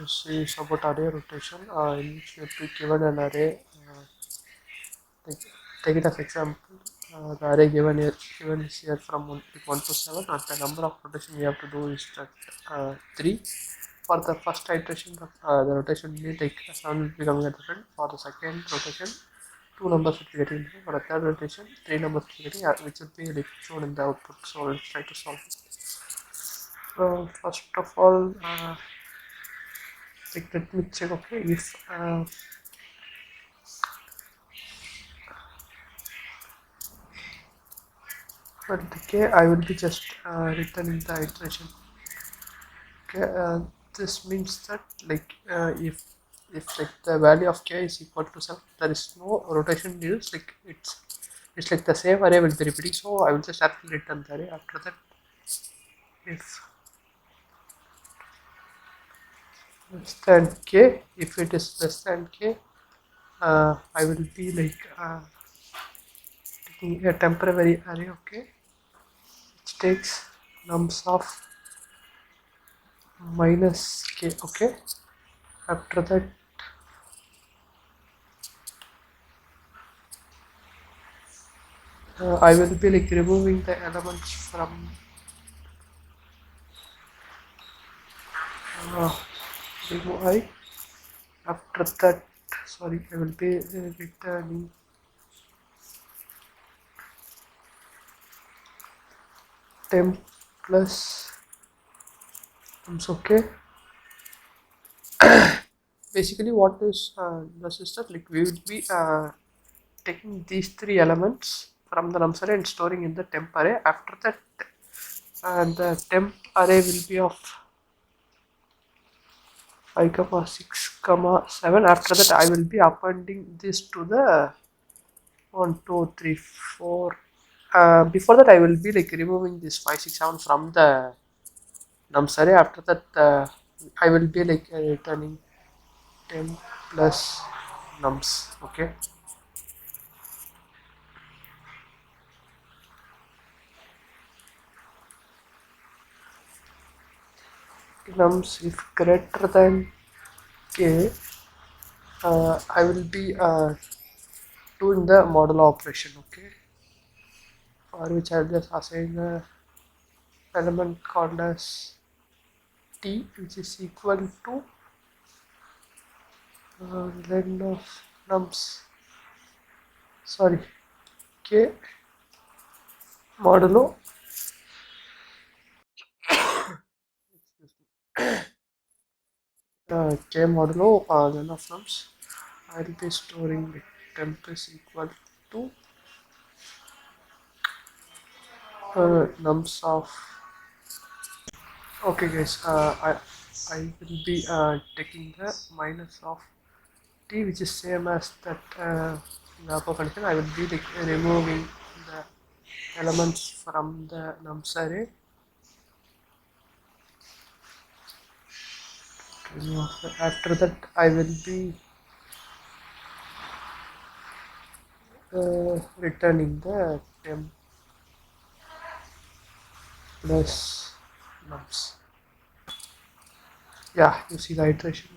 This is about array rotation. In which we have to given an array. Take, take it as example. The array given is here from 1 to 7, and the number of rotation we have to do is that 3. For the first iteration, the rotation will take 7 will becoming a different. For the second rotation, 2 numbers will be getting different. For the third rotation, 3 numbers will be getting, which will be like shown in the output. So let's try to solve it. First of all, like let me check. Okay, if for the k, I will be just returning the iteration. Okay, this means that like if like the value of k is equal to 7, there is no rotation needed. Like it's like the same array will be repeating. So I will just actually return the array. After that, if less than k, if it is less than k, I will be like taking a temporary array. Okay, which takes nums of minus k. Okay, after that, I will be like removing the elements from remove I. After that, sorry, I will be returning temp plus nums. Okay, basically what is the system, like we will be taking these 3 elements from the nums array and storing in the temp array. After that, the temp array will be of 5 comma 6 comma 7. After that, I will be appending this to the 1 2 3 4. Before that, I will be like removing this 5 6 7 from the nums array. After that, I will be like returning temp plus nums. Okay, nums if greater than k, I will be doing the modulo operation. Okay, for which I will just assign the element called as t, which is equal to len of nums, sorry, k modulo, k modulo len of nums. I will be storing the temp is equal to nums of. Okay guys, I will be taking the minus of t, which is same as that the upper condition. I will be like removing the elements from the nums array. After that, I will be returning the temp plus nums. Yeah, you see the iteration.